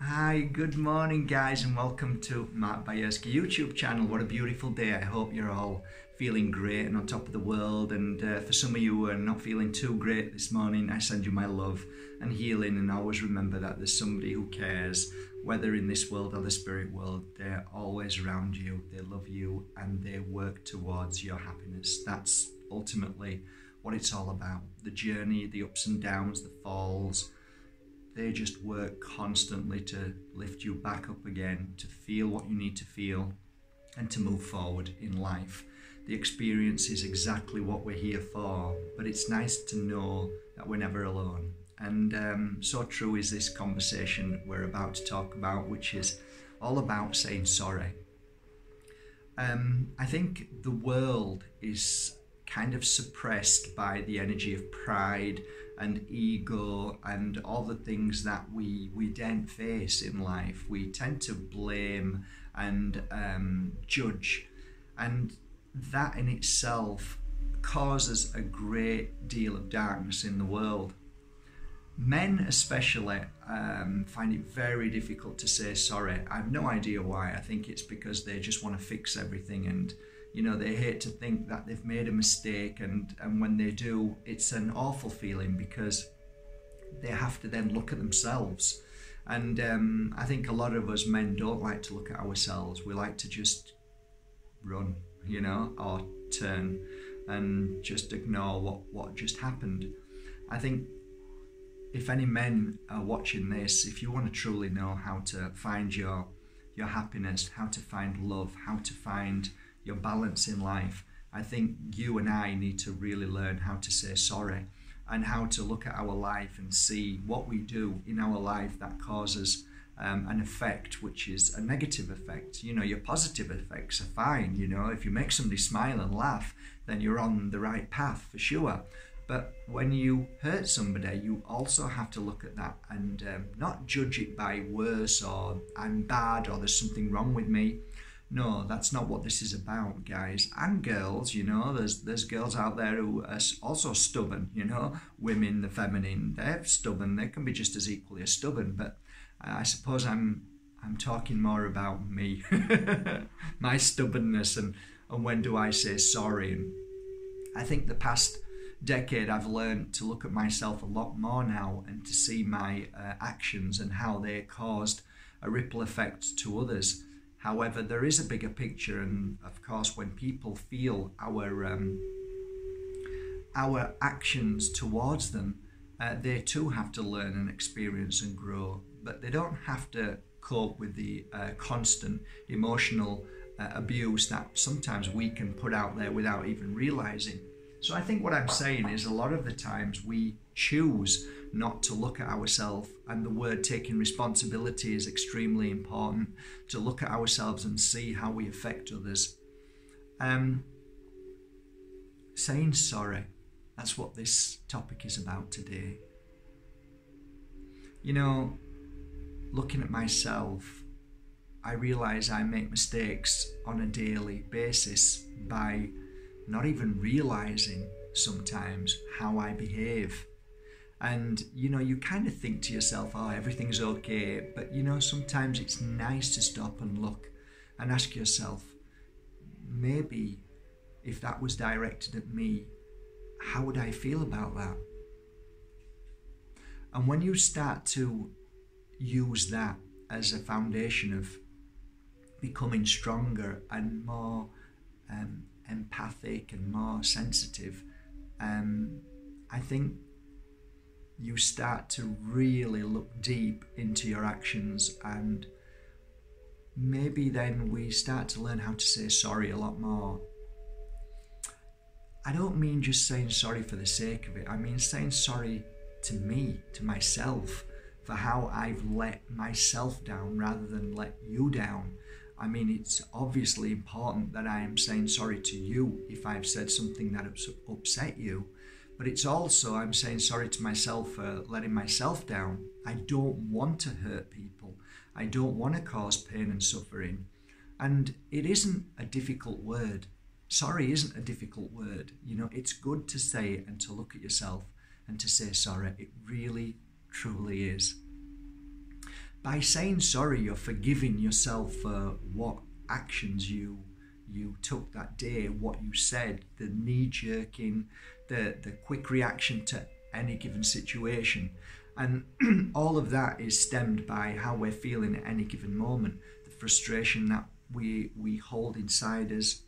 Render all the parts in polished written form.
Hi, good morning guys, and welcome to my Bajerski YouTube channel. What a beautiful day. I hope you're all feeling great and on top of the world, and for some of you who are not feeling too great this morning, I send you my love and healing, and always remember that there's somebody who cares, whether in this world or the spirit world. They're always around you, they love you, and they work towards your happiness. That's ultimately what it's all about. The journey, the ups and downs, the falls, they just work constantly to lift you back up again, to feel what you need to feel and to move forward in life. The experience is exactly what we're here for, but it's nice to know that we're never alone. And so true is this conversation we're about to talk about, which is all about saying sorry. I think the world is kind of suppressed by the energy of pride and ego and all the things that we don't face in life. We tend to blame and judge, and that in itself causes a great deal of darkness in the world. Men especially find it very difficult to say sorry. I have no idea why. I think it's because they just want to fix everything, and you know, they hate to think that they've made a mistake, and when they do, it's an awful feeling because they have to then look at themselves. And I think a lot of us men don't like to look at ourselves. We like to just run, you know, or turn and just ignore what just happened. I think if any men are watching this, if you want to truly know how to find your happiness, how to find love, how to find your balance in life, I think you and I need to really learn how to say sorry, and how to look at our life and see what we do in our life that causes an effect which is a negative effect. You know, your positive effects are fine. You know, if you make somebody smile and laugh, then you're on the right path for sure. But when you hurt somebody, you also have to look at that and not judge it by worse, or I'm bad, or there's something wrong with me. No, that's not what this is about, guys and girls. You know, there's girls out there who are also stubborn. You know, women, the feminine, they're stubborn. They can be just as equally as stubborn. But I suppose I'm talking more about me, my stubbornness, and when do I say sorry. And I think the past decade I've learned to look at myself a lot more now, and to see my actions and how they caused a ripple effect to others. However, there is a bigger picture, and of course when people feel our actions towards them, they too have to learn and experience and grow, but they don't have to cope with the constant emotional abuse that sometimes we can put out there without even realizing. So I think what I'm saying is, a lot of the times we choose not to look at ourselves, and the word taking responsibility is extremely important, to look at ourselves and see how we affect others. Saying sorry, that's what this topic is about today. You know, looking at myself, I realize I make mistakes on a daily basis by not even realizing sometimes how I behave. And you know, you kind of think to yourself, oh, everything's okay, but you know, sometimes it's nice to stop and look and ask yourself, maybe if that was directed at me, how would I feel about that? And when you start to use that as a foundation of becoming stronger and more empathic and more sensitive, I think you start to really look deep into your actions, and maybe then we start to learn how to say sorry a lot more. I don't mean just saying sorry for the sake of it. I mean saying sorry to me, to myself, for how I've let myself down rather than let you down. I mean, it's obviously important that I am saying sorry to you if I've said something that upset you, but it's also, I'm saying sorry to myself for letting myself down. I don't want to hurt people. I don't want to cause pain and suffering. And it isn't a difficult word. Sorry isn't a difficult word. You know, it's good to say it and to look at yourself and to say sorry. It really, truly is. by saying sorry, you're forgiving yourself for what actions you took that day, what you said, the knee-jerking, the quick reaction to any given situation. And all of that is stemmed by how we're feeling at any given moment, the frustration that we hold inside us.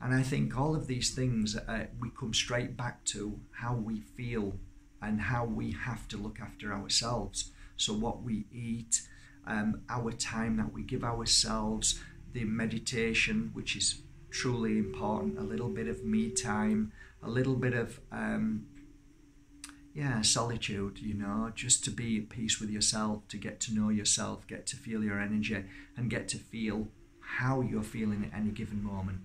And I think all of these things, we come straight back to how we feel and how we have to look after ourselves. So what we eat, our time that we give ourselves, the meditation, which is truly important, a little bit of me time, a little bit of solitude, just to be at peace with yourself, to get to know yourself, get to feel your energy, and get to feel how you're feeling at any given moment.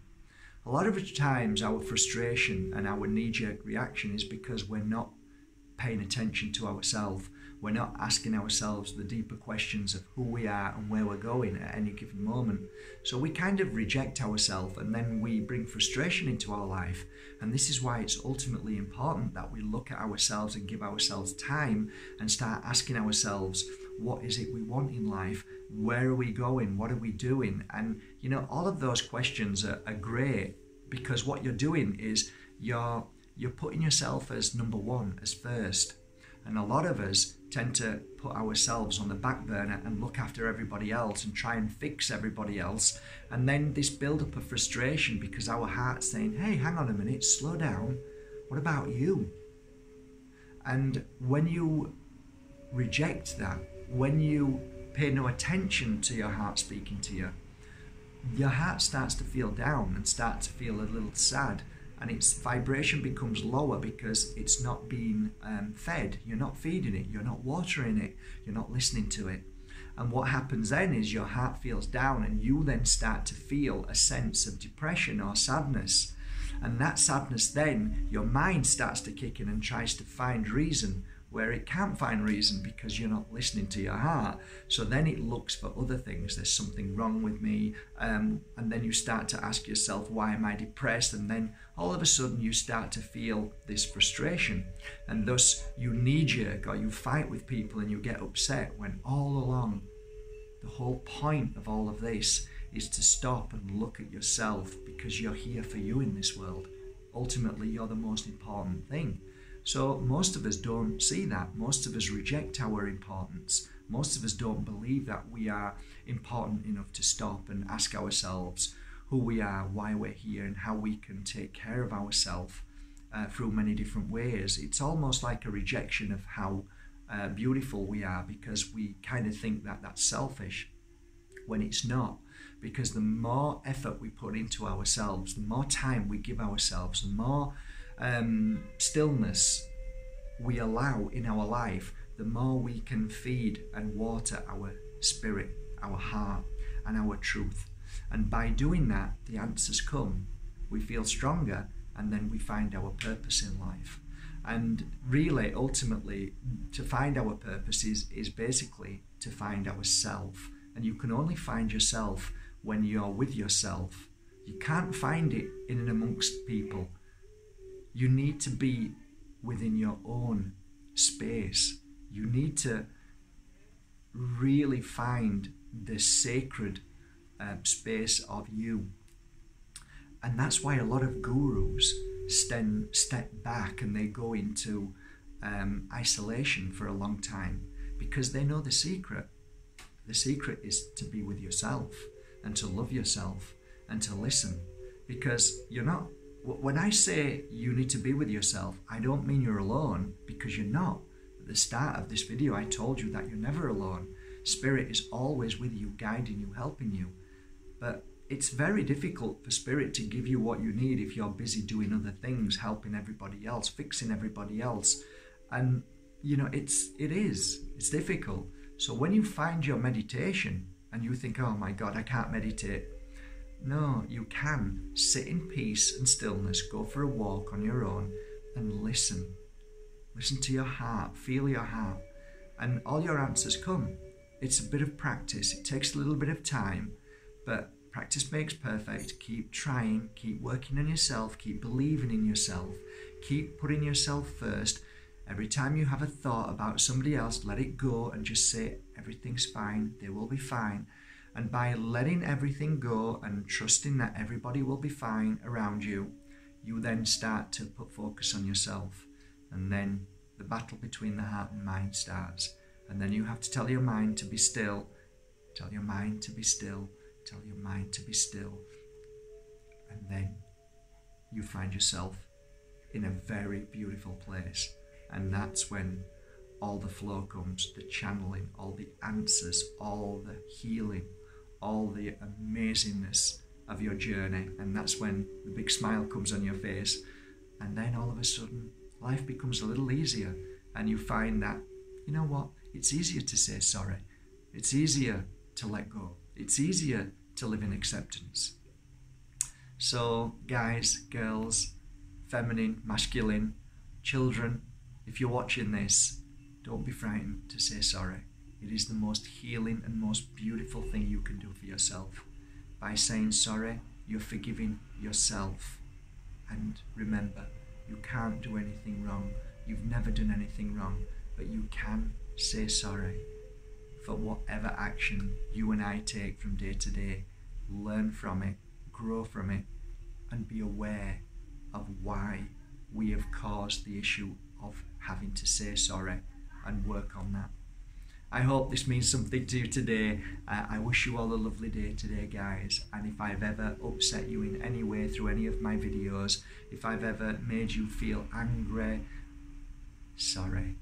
A lot of the times our frustration and our knee-jerk reaction is because we're not paying attention to ourselves. We're not asking ourselves the deeper questions of who we are and where we're going at any given moment. So we kind of reject ourselves, and then we bring frustration into our life. And this is why it's ultimately important that we look at ourselves and give ourselves time and start asking ourselves, what is it we want in life? Where are we going? What are we doing? And all of those questions are great, because what you're doing is you're putting yourself as number one, as first. And a lot of us tend to put ourselves on the back burner and look after everybody else and try and fix everybody else. And then this build up of frustration because our heart's saying, hey, hang on a minute, slow down. What about you? And when you reject that, when you pay no attention to your heart speaking to you, your heart starts to feel down and starts to feel a little sad. And its vibration becomes lower because it's not being fed. You're not feeding it, you're not watering it, you're not listening to it. And what happens then is your heart feels down, and you then start to feel a sense of depression or sadness. And that sadness, then your mind starts to kick in and tries to find reason where it can't find reason because you're not listening to your heart. So then it looks for other things. There's something wrong with me. And then you start to ask yourself, why am I depressed? And then all of a sudden you start to feel this frustration. And thus you knee-jerk or you fight with people and you get upset, when all along the whole point of all of this is to stop and look at yourself, because you're here for you in this world. Ultimately, you're the most important thing. So most of us don't see that. Most of us reject our importance. Most of us don't believe that we are important enough to stop and ask ourselves who we are, why we're here, and how we can take care of ourselves through many different ways. It's almost like a rejection of how beautiful we are, because we kind of think that that's selfish, when it's not. Because the more effort we put into ourselves, the more time we give ourselves, the more stillness we allow in our life, the more we can feed and water our spirit, our heart, and our truth. And by doing that, the answers come. We feel stronger, and then we find our purpose in life. And really, ultimately, to find our purpose is basically to find ourself. And you can only find yourself when you're with yourself. You can't find it in and amongst people. You need to be within your own space. You need to really find the sacred space of you. And that's why a lot of gurus step back and they go into isolation for a long time, because they know the secret. The secret is to be with yourself and to love yourself and to listen, because you're not. When I say you need to be with yourself, I don't mean you're alone, because you're not. At the start of this video, I told you that you're never alone. Spirit is always with you, guiding you, helping you. But it's very difficult for Spirit to give you what you need if you're busy doing other things, helping everybody else, fixing everybody else. And, it's difficult. So when you find your meditation and you think, oh my God, I can't meditate. No, you can sit in peace and stillness, go for a walk on your own and listen. Listen to your heart, feel your heart, and all your answers come. It's a bit of practice. It takes a little bit of time, but practice makes perfect. Keep trying, keep working on yourself, keep believing in yourself, keep putting yourself first. Every time you have a thought about somebody else, let it go and just say, everything's fine, they will be fine. And by letting everything go and trusting that everybody will be fine around you, you then start to put focus on yourself. And then the battle between the heart and mind starts. And then you have to tell your mind to be still. Tell your mind to be still. Tell your mind to be still. And then you find yourself in a very beautiful place. And that's when all the flow comes, the channeling, all the answers, all the healing, all the amazingness of your journey. And that's when the big smile comes on your face. And then all of a sudden, life becomes a little easier. And you find that, you know what, it's easier to say sorry. It's easier to let go. It's easier to live in acceptance. So guys, girls, feminine, masculine, children, if you're watching this, don't be frightened to say sorry. It is the most healing and most beautiful thing you can do for yourself. By saying sorry, you're forgiving yourself. And remember, you can't do anything wrong. You've never done anything wrong, but you can say sorry for whatever action you and I take from day to day. Learn from it, grow from it, and be aware of why we have caused the issue of having to say sorry, and work on that. I hope this means something to you today. I wish you all a lovely day today, guys. And if I've ever upset you in any way through any of my videos, if I've ever made you feel angry, sorry.